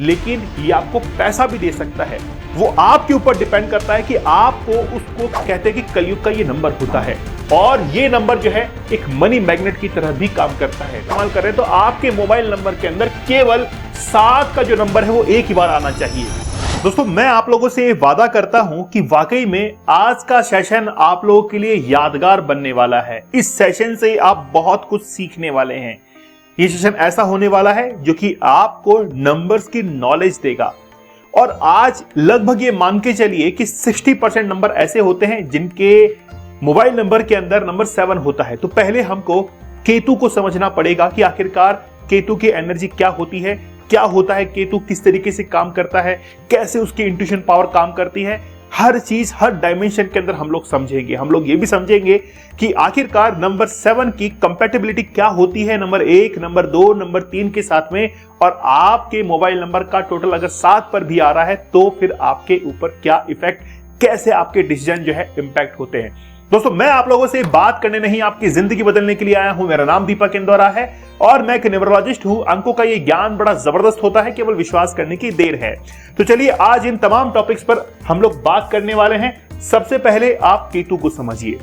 लेकिन ये आपको पैसा भी दे सकता है। वो आपके ऊपर डिपेंड करता है कि आपको उसको कहते हैं कि कलयुग का ये नंबर होता है और ये नंबर जो है एक मनी मैग्नेट की तरह भी काम करता है। इस्तेमाल करें तो आपके मोबाइल नंबर के अंदर केवल 7 का जो नंबर है वो एक ही बार आना चाहिए। दोस्तों, मैं आप लोगों से वादा करता हूं कि वाकई में आज का सेशन आप लोगों के लिए यादगार बनने वाला है। इस सेशन से आप बहुत कुछ सीखने वाले हैं। ये सेशन ऐसा होने वाला है जो कि आपको नंबर्स की नॉलेज देगा। और आज लगभग ये मान के चलिए कि 60% नंबर ऐसे होते हैं जिनके मोबाइल नंबर के अंदर नंबर 7 होता है। तो पहले हमको केतु को समझना पड़ेगा कि आखिरकार केतु की एनर्जी क्या होती है, क्या होता है केतु, किस तरीके से काम करता है, कैसे उसकी इंट्यूशन पावर काम करती है। हर चीज हर डायमेंशन के अंदर हम लोग समझेंगे। हम लोग ये भी समझेंगे कि आखिरकार नंबर 7 की कंपैटिबिलिटी क्या होती है नंबर 1, नंबर 2, नंबर 3 के साथ में। और आपके मोबाइल नंबर का टोटल अगर 7 पर भी आ रहा है तो फिर आपके ऊपर क्या इफेक्ट, कैसे आपके डिसीजन जो है इंपैक्ट होते हैं। दोस्तों, मैं आप लोगों से बात करने नहीं, आपकी जिंदगी बदलने के लिए आया हूं। मेरा नाम दीपक इंदौरा है और मैं एक न्यूमरोलॉजिस्ट हूं। अंकों का ये ज्ञान बड़ा जबरदस्त होता है, केवल विश्वास करने की देर है। तो चलिए आज इन तमाम टॉपिक्स पर हम लोग बात करने वाले हैं। सबसे पहले आप केतु को समझिए।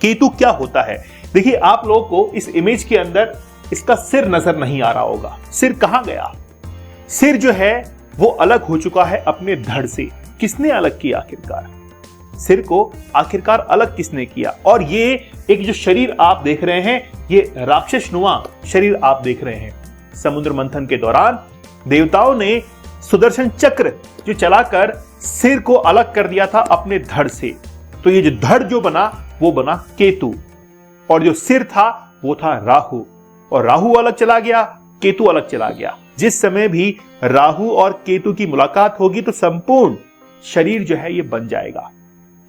केतु क्या होता है? देखिए, आप लोगों को इस इमेज के अंदर इसका सिर नजर नहीं आ रहा होगा। सिर कहां गया? सिर जो है वो अलग हो चुका है अपने धड़ से। किसने अलग किया आखिरकार? सिर को आखिरकार अलग किसने किया? और ये एक जो शरीर आप देख रहे हैं, ये राक्षसनुमा शरीर आप देख रहे हैं। समुद्र मंथन के दौरान देवताओं ने सुदर्शन चक्र जो चलाकर सिर को अलग कर दिया था अपने धड़ से। तो ये जो धड़ जो बना वो बना केतु, और जो सिर था वो था राहु। और राहु अलग चला गया, केतु अलग चला गया। जिस समय भी राहु और केतु की मुलाकात होगी तो संपूर्ण शरीर जो है ये बन जाएगा।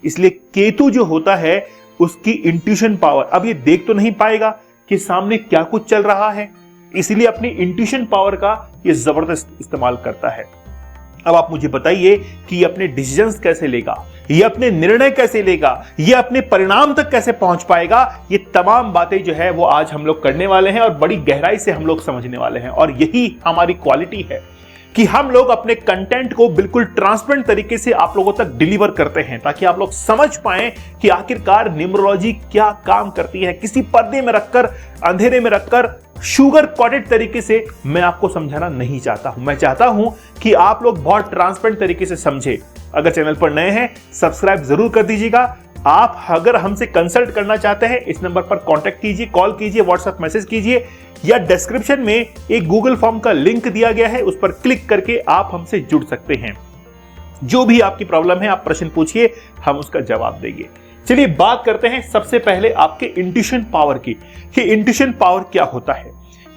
इसलिए केतु जो होता है उसकी इंट्यूशन पावर, अब ये देख तो नहीं पाएगा कि सामने क्या कुछ चल रहा है, इसलिए अपनी इंट्यूशन पावर का ये जबरदस्त इस्तेमाल करता है। अब आप मुझे बताइए कि ये अपने डिसीजंस कैसे लेगा, ये अपने निर्णय कैसे लेगा, ये अपने परिणाम तक कैसे पहुंच पाएगा। ये तमाम बातें जो है वो आज हम लोग करने वाले हैं और बड़ी गहराई से हम लोग समझने वाले हैं। और यही हमारी क्वालिटी है कि हम लोग अपने कंटेंट को बिल्कुल ट्रांसपेरेंट तरीके से आप लोगों तक डिलीवर करते हैं, ताकि आप लोग समझ पाएं कि आखिरकार न्यूमरोलॉजी क्या काम करती है। किसी पर्दे में रखकर, अंधेरे में रखकर, शुगर कोटेड तरीके से मैं आपको समझाना नहीं चाहता हूं। मैं चाहता हूं कि आप लोग बहुत ट्रांसपेरेंट तरीके से समझे। अगर चैनल पर नए हैं, सब्सक्राइब जरूर कर दीजिएगा। आप अगर हमसे कंसल्ट करना चाहते हैं, इस नंबर पर कांटेक्ट कीजिए, कॉल कीजिए, व्हाट्सएप मैसेज कीजिए, या डिस्क्रिप्शन में एक गूगल फॉर्म का लिंक दिया गया है, उस पर क्लिक करके आप हमसे जुड़ सकते हैं। जो भी आपकी प्रॉब्लम है, आप प्रश्न पूछिए, हम उसका जवाब देंगे। चलिए बात करते हैं सबसे पहले आपके इंट्यूशन पावर की, कि इंट्यूशन पावर क्या होता है।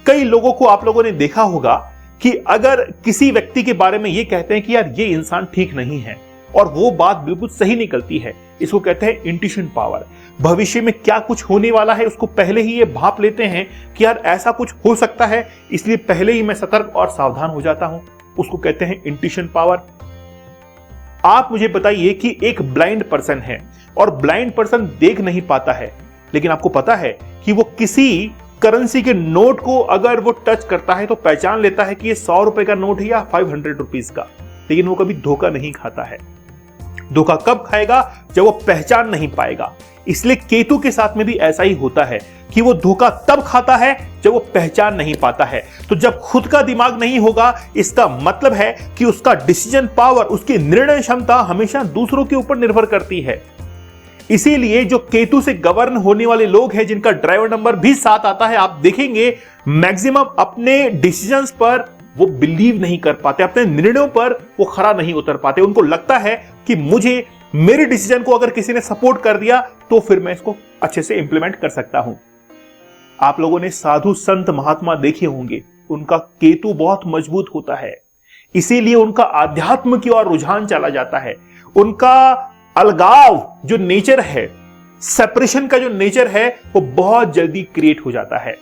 कई लोगों को आप लोगों ने देखा होगा कि अगर किसी व्यक्ति के बारे में ये कहते हैं कि यार ये इंसान ठीक नहीं है, और वो बात बिल्कुल सही निकलती है, इसको कहते हैं इंट्यूशन पावर। भविष्य में क्या कुछ होने वाला है उसको पहले ही ये भाप लेते हैं कि यार ऐसा कुछ हो सकता है, इसलिए पहले ही मैं सतर्क और सावधान हो जाता हूं, उसको कहते हैं इंट्यूशन पावर। आप मुझे बताइए कि एक ब्लाइंड पर्सन है और ब्लाइंड पर्सन देख नहीं पाता है, लेकिन आपको पता है कि वो किसी करेंसी के नोट को अगर वो टच करता है तो पहचान लेता है कि ये 100 रुपए का नोट है या 500 रुपीज का, लेकिन वो कभी धोखा नहीं खाता है। धोखा कब खाएगा? जब वो पहचान नहीं पाएगा। इसलिए केतु के साथ में भी ऐसा ही होता है कि वो धोखा तब खाता है जब वो पहचान नहीं पाता है। तो जब खुद का दिमाग नहीं होगा, इसका मतलब है कि उसका डिसीजन पावर, उसकी निर्णय क्षमता हमेशा दूसरों के ऊपर निर्भर करती है। इसीलिए जो केतु से गवर्न होने वाले लोग हैं, जिनका ड्राइवर नंबर भी 7 आता है, आप देखेंगे मैक्सिमम अपने डिसीजंस पर वो बिलीव नहीं कर पाते, अपने निर्णयों पर वो खरा नहीं उतर पाते। उनको लगता है कि मुझे, मेरे डिसीजन को अगर किसी ने सपोर्ट कर दिया तो फिर मैं इसको अच्छे से इंप्लीमेंट कर सकता हूं। आप लोगों ने साधु संत महात्मा देखे होंगे, उनका केतु बहुत मजबूत होता है, इसीलिए उनका आध्यात्म की ओर रुझान चला जाता है। उनका अलगाव जो नेचर है, सेपरेशन का जो नेचर है, वो बहुत जल्दी क्रिएट हो जाता है।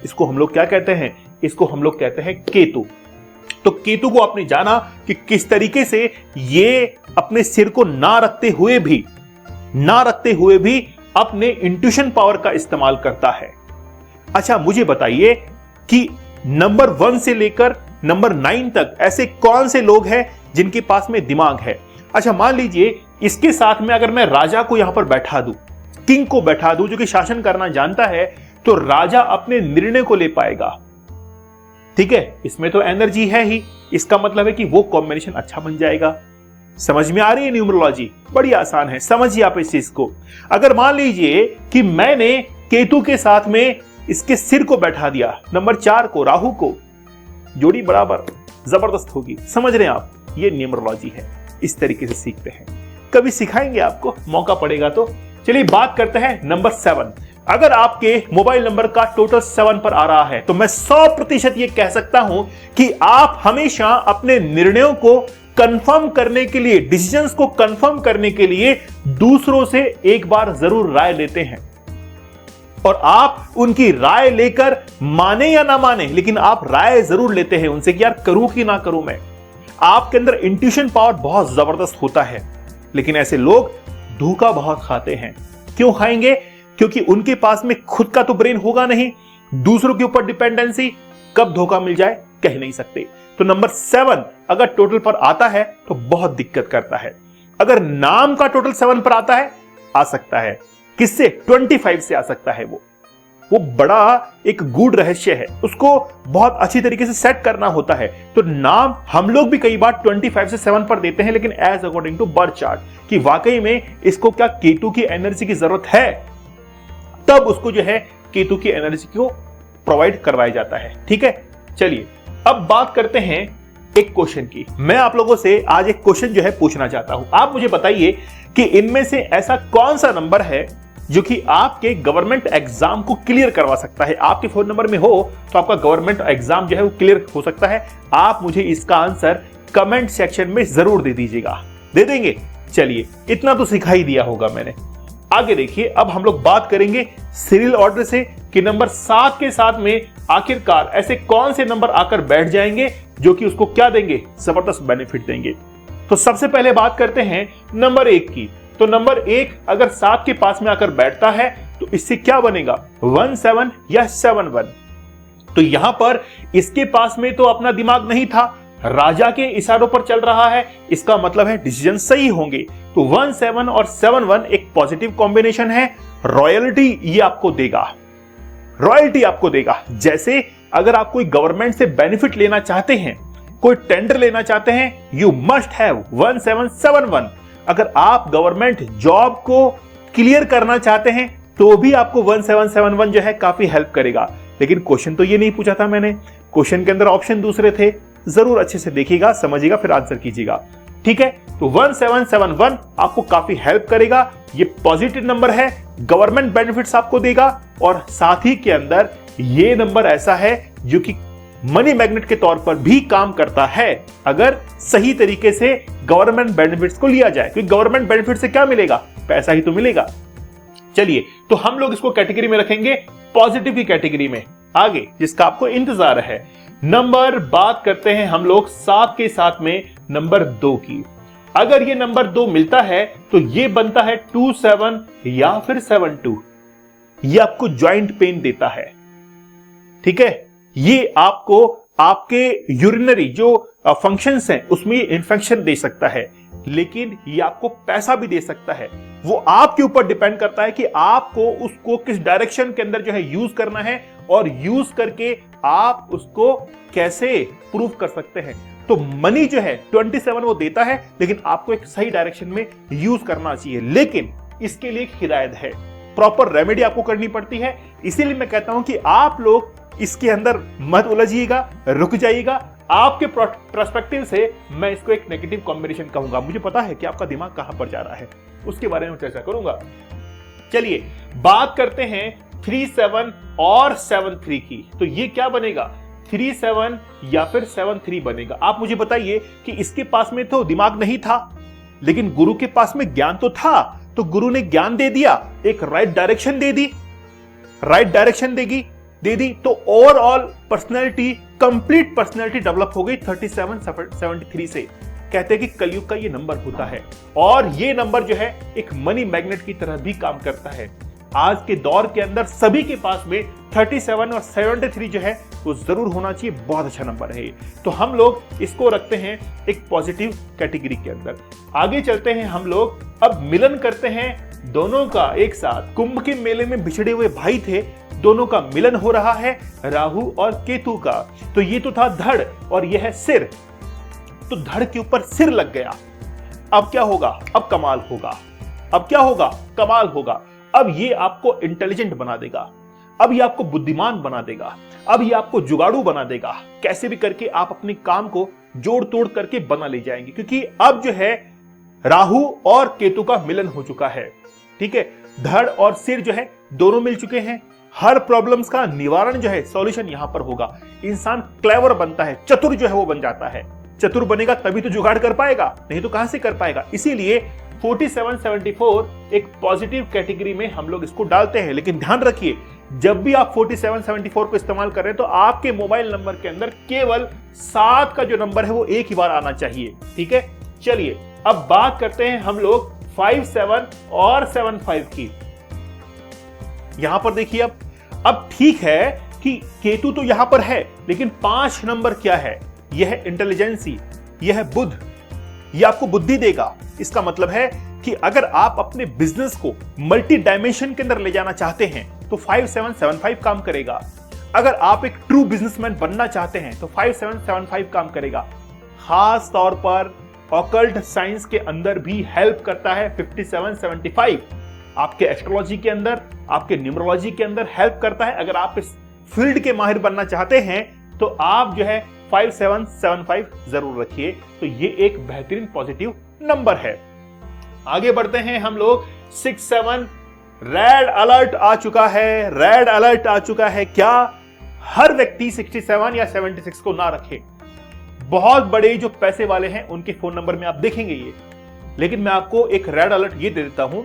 इसको हम लोग क्या कहते हैं? इसको हम लोग कहते हैं केतु। तो केतु को आपने जाना कि किस तरीके से ये अपने सिर को ना रखते हुए भी अपने इंट्यूशन पावर का इस्तेमाल करता है। अच्छा, मुझे बताइए कि नंबर 1 से लेकर नंबर 9 तक ऐसे कौन से लोग हैं जिनके पास में दिमाग है। अच्छा, मान लीजिए इसके साथ में अगर मैं राजा को यहां पर बैठा दूं, किंग को बैठा दूं जो कि शासन करना जानता है, तो राजा अपने निर्णय को ले पाएगा। ठीक है, इसमें तो एनर्जी है ही, इसका मतलब है कि वो कॉम्बिनेशन अच्छा बन जाएगा। समझ में आ रही है न्यूमरोलॉजी? बड़ी आसान है, समझिए आप इस चीज को। अगर मान लीजिए कि मैंने केतु के साथ में इसके सिर को बैठा दिया, नंबर 4 को, राहु को, जोड़ी बराबर जबरदस्त होगी। समझ रहे हैं आप? ये न्यूमरोलॉजी है, इस तरीके से सीखते हैं। कभी सिखाएंगे आपको, मौका पड़ेगा तो। चलिए बात करते हैं नंबर 7। अगर आपके मोबाइल नंबर का टोटल 7 पर आ रहा है तो मैं 100% ये कह सकता हूं कि आप हमेशा अपने निर्णयों को कंफर्म करने के लिए, डिसीजंस को कंफर्म करने के लिए दूसरों से एक बार जरूर राय लेते हैं। और आप उनकी राय लेकर माने या ना माने, लेकिन आप राय जरूर लेते हैं उनसे कि यार करूं कि ना करूं मैं। आपके अंदर इंट्यूशन पावर बहुत जबरदस्त होता है, लेकिन ऐसे लोग धोखा बहुत खाते हैं। क्यों खाएंगे? क्योंकि उनके पास में खुद का तो ब्रेन होगा नहीं, दूसरों के ऊपर डिपेंडेंसी, कब धोखा मिल जाए कह नहीं सकते। तो नंबर 7 अगर टोटल पर आता है तो बहुत दिक्कत करता है। अगर नाम का टोटल 7 पर आता है, आ सकता है किससे? 25 से आ सकता है। वो बड़ा एक गूढ़ रहस्य है, उसको बहुत अच्छी तरीके से सेट करना होता है। तो नाम हम लोग भी कई बार 25 से 7 पर देते हैं, लेकिन as according to birth chart कि वाकई में इसको क्या केतु की एनर्जी की जरूरत है, तब उसको जो है केतु की एनर्जी को प्रोवाइड करवाया जाता है। ठीक है, चलिए अब बात करते हैं एक क्वेश्चन की। मैं आप लोगों से आज एक क्वेश्चन जो है पूछना चाहता हूं। आप मुझे बताइए कि इनमें से ऐसा कौन सा नंबर है जो कि आपके गवर्नमेंट एग्जाम को क्लियर करवा सकता है। आपके फोन नंबर में हो तो आपका गवर्नमेंट एग्जाम जो है वो क्लियर हो सकता है। आप मुझे इसका आंसर कमेंट सेक्शन में जरूर दे दीजिएगा। दे देंगे? चलिए, इतना तो सिखा ही दिया होगा मैंने। आगे देखिए, अब हम लोग बात करेंगे सीरियल ऑर्डर से कि नंबर 7 के साथ में आखिरकार ऐसे कौन से नंबर आकर बैठ जाएंगे जो कि उसको क्या देंगे? जबरदस्त बेनिफिट देंगे। तो सबसे पहले बात करते हैं नंबर 1 की। तो नंबर 1 अगर 7 के पास में आकर बैठता है तो इससे क्या बनेगा? 17 या 71। तो यहां पर इसके पास में तो अपना दिमाग नहीं था, राजा के इशारों पर चल रहा है, इसका मतलब है डिसीजन सही होंगे। तो 17 और 71 एक पॉजिटिव कॉम्बिनेशन है। रॉयल्टी ये आपको देगा, रॉयल्टी आपको देगा। जैसे अगर आप कोई गवर्नमेंट से बेनिफिट लेना चाहते हैं, कोई टेंडर लेना चाहते हैं, यू मस्ट हैव 1771। अगर आप गवर्नमेंट जॉब को क्लियर करना चाहते हैं तो भी आपको 1771 जो है काफी हेल्प करेगा। लेकिन क्वेश्चन तो ये नहीं पूछा था मैंने, क्वेश्चन के अंदर ऑप्शन दूसरे थे। जरूर अच्छे से देखिएगा, समझिएगा, फिर आंसर कीजिएगा। ठीक है, तो 1771 आपको काफी हेल्प करेगा। ये पॉजिटिव नंबर है, गवर्नमेंट बेनिफिट्स आपको देगा। और साथ ही के अंदर ये नंबर ऐसा है जो कि मनी मैग्नेट के तौर पर भी काम करता है, अगर सही तरीके से गवर्नमेंट बेनिफिट्स को लिया जाए। क्योंकि गवर्नमेंट बेनिफिट से क्या मिलेगा? पैसा ही तो मिलेगा। चलिए, तो हम लोग इसको कैटेगरी में रखेंगे, पॉजिटिव की कैटेगरी में। आगे जिसका आपको इंतजार है, नंबर बात करते हैं हम लोग 7 के साथ में नंबर 2 की। अगर ये नंबर 2 मिलता है तो ये बनता है 27 या फिर 72। ये आपको ज्वाइंट पेन देता है। ठीक है, ये आपको आपके यूरिनरी जो फंक्शंस हैं उसमें इन्फेक्शन दे सकता है, लेकिन ये आपको पैसा भी दे सकता है। वो आपके ऊपर डिपेंड करता है कि आपको उसको किस डायरेक्शन के अंदर जो है यूज करना है, और यूज करके आप उसको कैसे प्रूव कर सकते हैं। तो मनी जो है 27 वो देता है, लेकिन आपको एक सही डायरेक्शन में यूज करना चाहिए। लेकिन इसके लिए एक हिदायत है, प्रॉपर रेमेडी आपको करनी पड़ती है। इसीलिए मैं कहता हूं कि आप लोग इसके अंदर मत उलझिएगा, रुक जाइएगा। आपके पर्सपेक्टिव से मैं इसको एक नेगेटिव कॉम्बिनेशन कहूंगा। मुझे पता है कि आपका दिमाग कहां पर जा रहा है, उसके बारे में चर्चा करूंगा। चलिए बात करते हैं 37 और 73 की। तो ये क्या बनेगा? 37 या फिर 73 बनेगा। आप मुझे बताइए कि इसके पास में तो दिमाग नहीं था, लेकिन गुरु के पास में ज्ञान तो था। तो गुरु ने ज्ञान दे दिया, एक राइट डायरेक्शन दे दी, राइट डायरेक्शन दे दी, तो overall personality, complete personality develop हो गई 37 73 से। कहते हैं कि कलयुग का ये नंबर होता है, और ये नंबर जो है एक मनी मैग्नेट की तरह भी काम करता है। आज के दौर के अंदर सभी के पास में 37 और 73 जो है वो जरूर होना चाहिए, बहुत अच्छा नंबर है ये। तो हम लोग इसको रखते हैं एक पॉजिटिव कैटेगरी के अंदर। आगे चलते हैं हम लोग, अब मिलन करते हैं दोनों का एक साथ। कुंभ के मेले में बिछड़े हुए भाई थे, दोनों का मिलन हो रहा है, राहु और केतु का। तो ये तो था धड़ और यह है सिर, तो धड़ के ऊपर सिर लग गया। अब क्या होगा? अब कमाल होगा। अब क्या होगा? कमाल होगा। अब ये आपको इंटेलिजेंट बना देगा, अब ये आपको बुद्धिमान बना देगा, अब ये आपको जुगाड़ू बना देगा। कैसे भी करके आप अपने काम को जोड़ तोड़ करके बना ले जाएंगे, क्योंकि अब जो है राहु और केतु का मिलन हो चुका है। ठीक है, धड़ और सिर जो है दोनों मिल चुके हैं। हर प्रॉब्लम्स का निवारण जो है, सॉल्यूशन यहां पर होगा। इंसान क्लेवर बनता है, चतुर जो है वो बन जाता है। चतुर बनेगा तभी तो जुगाड़ कर पाएगा, नहीं तो कहां से कर पाएगा। इसीलिए 4774 एक पॉजिटिव कैटेगरी में हम लोग इसको डालते हैं। लेकिन ध्यान रखिए, जब भी आप 4774 को इस्तेमाल कर रहे हैं तो आपके मोबाइल नंबर के अंदर केवल 7 का जो नंबर है वो एक ही बार आना चाहिए। ठीक है, चलिए अब बात करते हैं हम लोग 57 और 75 की। यहां पर देखिए, अब ठीक है कि केतु तो यहां पर है, लेकिन 5 नंबर क्या है? यह है इंटेलिजेंसी, यह है बुद्ध, यह आपको बुद्धि देगा। इसका मतलब है कि अगर आप अपने बिजनेस को मल्टी डायमेंशन के अंदर ले जाना चाहते हैं तो 5775 काम करेगा। अगर आप एक ट्रू बिजनेसमैन बनना चाहते हैं तो 5775 काम करेगा। खास तौर पर ऑकल्ट साइंस के अंदर भी हेल्प करता है 5775। आपके एस्ट्रोलॉजी के अंदर, आपके न्यूमरोलॉजी के अंदर हेल्प करता है। अगर आप इस फील्ड के माहिर बनना चाहते हैं तो आप जो है 5775 जरूर रखिए। तो ये एक बेहतरीन पॉजिटिव नंबर है। आगे बढ़ते हैं हम लोग 67। रेड अलर्ट आ चुका है, रेड अलर्ट आ चुका है। क्या हर व्यक्ति 67 या 76 को ना रखे? बहुत बड़े जो पैसे वाले हैं उनके फोन नंबर में आप देखेंगे ये। लेकिन मैं आपको एक रेड अलर्ट ये दे देता हूं,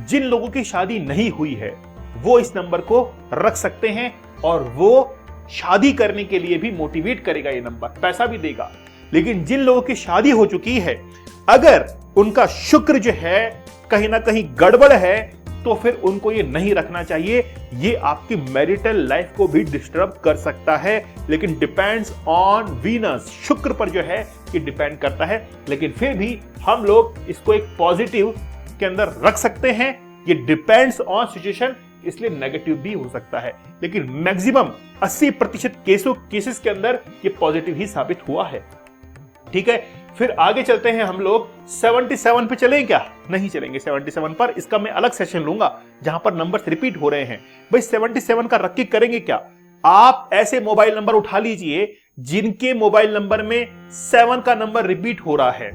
जिन लोगों की शादी नहीं हुई है वो इस नंबर को रख सकते हैं और वो शादी करने के लिए भी मोटिवेट करेगा। ये नंबर पैसा भी देगा। लेकिन जिन लोगों की शादी हो चुकी है, अगर उनका शुक्र जो है कहीं ना कहीं गड़बड़ है तो फिर उनको ये नहीं रखना चाहिए। ये आपकी मैरिटल लाइफ को भी डिस्टर्ब कर सकता है। लेकिन डिपेंड्स ऑन वीनस, शुक्र पर जो है ये डिपेंड करता है। लेकिन फिर भी हम लोग इसको एक पॉजिटिव के अंदर रख सकते हैं। ये डिपेंड्स ऑन सिचुएशन, इसलिए नेगेटिव भी हो सकता है। लेकिन मैक्सिमम 80% केसेस के अंदर ये पॉजिटिव ही साबित हुआ है। ठीक है, फिर आगे चलते हैं हम लोग 77 पे। चलें क्या? नहीं चलेंगे 77 पर। इसका मैं अलग सेशन लूंगा जहां पर नंबर्स रिपीट हो रहे हैं। भाई 77 का रख के करेंगे क्या? आप ऐसे मोबाइल नंबर उठा लीजिए जिनके मोबाइल नंबर में 7 का नंबर रिपीट हो रहा है।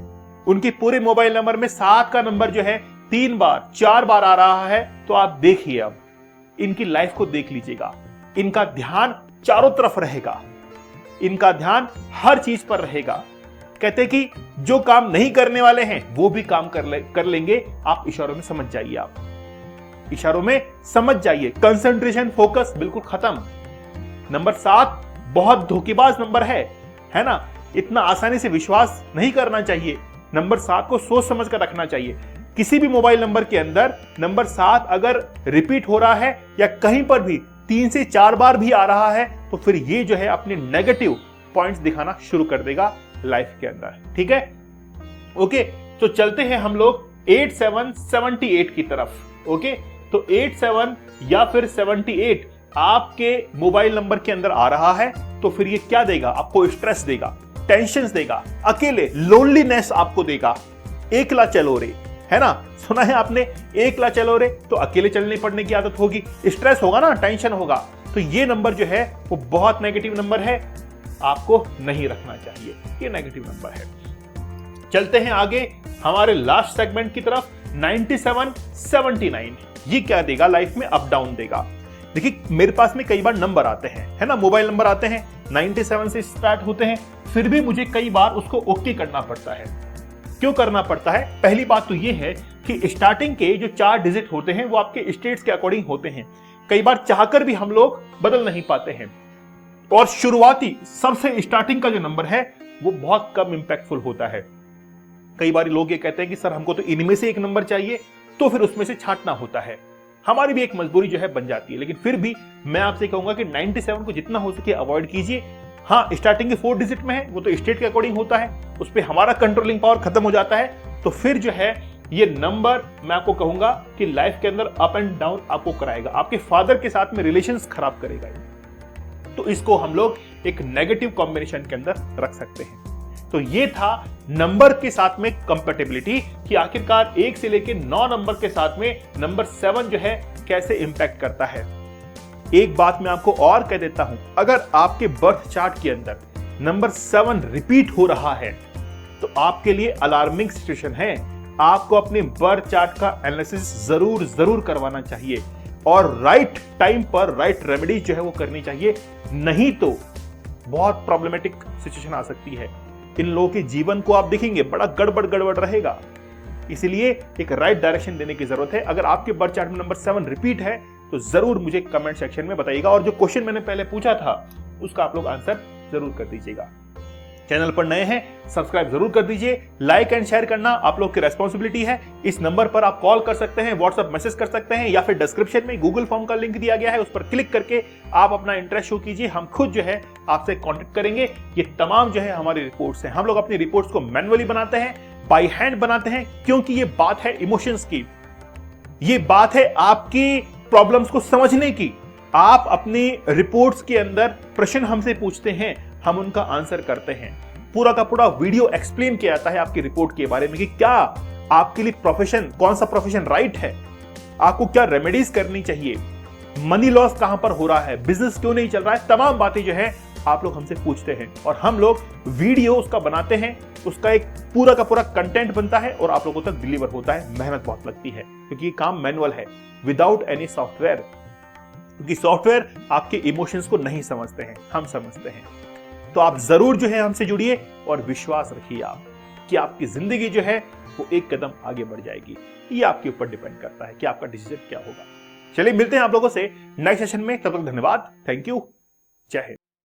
उनके पूरे मोबाइल नंबर में 7 का नंबर जो है 3 बार 4 बार आ रहा है। तो आप देखिए, अब इनकी लाइफ को देख लीजिएगा। इनका ध्यान चारों तरफ रहेगा, इनका ध्यान हर चीज पर रहेगा। कहते कि जो काम नहीं करने वाले हैं वो भी काम कर लेंगे। आप इशारों में समझ जाइए, आप इशारों में समझ जाइए। कंसंट्रेशन, फोकस बिल्कुल खत्म। नंबर 7 बहुत धोखेबाज नंबर है ना? इतना आसानी से विश्वास नहीं करना चाहिए। नंबर 7 को सोच समझ कर रखना चाहिए। किसी भी मोबाइल नंबर के अंदर नंबर 7 अगर रिपीट हो रहा है या कहीं पर भी 3 से 4 बार भी आ रहा है तो फिर ये जो है अपने नेगेटिव पॉइंट्स दिखाना शुरू कर देगा लाइफ के अंदर। ठीक है, ओके। तो चलते हैं हम लोग 8778 की तरफ। ओके, तो 87 या फिर 78 आपके मोबाइल नंबर के अंदर आ रहा है तो फिर ये क्या देगा? आपको स्ट्रेस देगा, टेंशन देगा, अकेले लोनलीनेस आपको देगा। एकला चलो रे, है ना? सुना है आपने, एकला चलो रे। तो अकेले चलने पड़ने की आदत होगी, स्ट्रेस होगा ना, टेंशन होगा। तो ये नंबर जो है वो बहुत नेगेटिव नंबर है, आपको नहीं रखना चाहिए। ये नेगेटिव नंबर है। चलते हैं आगे हमारे लास्ट सेगमेंट की तरफ। 9779 ये क्या देगा? लाइफ में अप डाउन देगा। देखिए, मेरे पास में कई बार नंबर आते हैं, है ना? मोबाइल नंबर आते हैं 97 से स्टार्ट होते हैं, फिर भी मुझे कई बार उसको ओके करना पड़ता है। क्यों करना पड़ता है? पहली बात तो ये है कि स्टार्टिंग के जो 4 डिजिट होते हैं वो आपके स्टेट्स के अकॉर्डिंग होते हैं। कई बार चाहकर भी हम लोग बदल नहीं पाते हैं। और शुरुआती सबसे स्टार्टिंग का जो नंबर है वो बहुत कम इंपैक्टफुल होता है। कई बार लोग ये कहते हैं कि सर हमको तो इनमें से एक नंबर चाहिए, तो फिर उसमें से छांटना होता है। हमारी भी एक मजबूरी जो है बन जाती है। लेकिन फिर भी मैं आपसे कहूंगा कि 97 को जितना हो सके अवॉइड कीजिए। हाँ, स्टार्टिंग के 4 डिजिट में है, वो तो स्टेट के अकॉर्डिंग होता है, उस पर हमारा कंट्रोलिंग पावर खत्म हो जाता है। तो फिर जो है ये नंबर मैं आपको कहूंगा कि लाइफ के अंदर अप एंड डाउन आपको कराएगा, आपके फादर के साथ में रिलेशंस खराब करेगा। तो इसको हम लोग एक नेगेटिव कॉम्बिनेशन के अंदर रख सकते हैं। तो ये था नंबर के साथ में कंपैटिबिलिटी कि आखिरकार 1 से लेकर 9 नंबर के साथ में नंबर 7 जो है कैसे इंपैक्ट करता है। एक बात मैं आपको और कह देता हूं, अगर आपके बर्थ चार्ट के अंदर नंबर 7 रिपीट हो रहा है तो आपके लिए अलार्मिंग सिचुएशन है। आपको अपने बर्थ चार्ट का एनालिसिस जरूर करवाना चाहिए और राइट टाइम पर राइट रेमेडी जो है वो करनी चाहिए, नहीं तो बहुत प्रॉब्लमेटिक सिचुएशन आ सकती है। इन लोगों के जीवन को आप देखेंगे बड़ा गड़बड़ रहेगा। इसलिए एक राइट डायरेक्शन देने की जरूरत है। अगर आपके बर्थ चार्ट में नंबर 7 रिपीट है तो जरूर मुझे कमेंट सेक्शन में बताइएगा और जो क्वेश्चन मैंने पहले पूछा था उसका आप लोग आंसर जरूर कर दीजिएगा। चैनल पर नए हैं सब्सक्राइब जरूर कर दीजिए, लाइक एंड शेयर करना आप लोग की रेस्पॉन्सिबिलिटी है। इस नंबर पर आप कॉल कर सकते हैं, व्हाट्सएप मैसेज कर सकते हैं या फिर डिस्क्रिप्शन में गूगल फॉर्म का लिंक दिया गया है, उस पर क्लिक करके आप अपना इंटरेस्ट शो कीजिए। हम खुद जो है आपसे कॉन्टेक्ट करेंगे। ये तमाम जो है हमारी रिपोर्ट्स हैं, हम लोग अपनी रिपोर्ट्स को मैनुअली बनाते हैं, बाय हैंड बनाते हैं, क्योंकि ये बात है इमोशंस की, ये बात है आपकी प्रॉब्लम्स को समझने की। आप अपनी रिपोर्ट्स के अंदर प्रश्न हमसे पूछते हैं, हम उनका आंसर करते हैं। पूरा का पूरा वीडियो एक्सप्लेन किया जाता है आपकी रिपोर्ट के बारे में कि क्या आपके लिए प्रोफेशन, कौन सा प्रोफेशन राइट है, आपको क्या रेमेडीज करनी चाहिए, मनी लॉस कहां पर हो रहा है, बिजनेस क्यों नहीं चल रहा है, तमाम बातें जो है आप लोग हमसे पूछते हैं और हम लोग वीडियो उसका बनाते हैं, उसका एक पूरा का पूरा कंटेंट बनता है और आप लोगों तक डिलीवर होता है। मेहनत बहुत लगती है क्योंकि ये काम मैनुअल है, विदाउट एनी सॉफ्टवेयर, क्योंकि सॉफ्टवेयर आपके इमोशंस को नहीं समझते हैं, हम समझते हैं। तो आप जरूर जो है हमसे जुड़िए और विश्वास रखिए आप कि आपकी जिंदगी जो है वो एक कदम आगे बढ़ जाएगी। ये आपके ऊपर डिपेंड करता है कि आपका डिसीजन क्या होगा। चलिए मिलते हैं आप लोगों से नेक्स्ट सेशन में, तब तक धन्यवाद, थैंक यू, जय हिंद।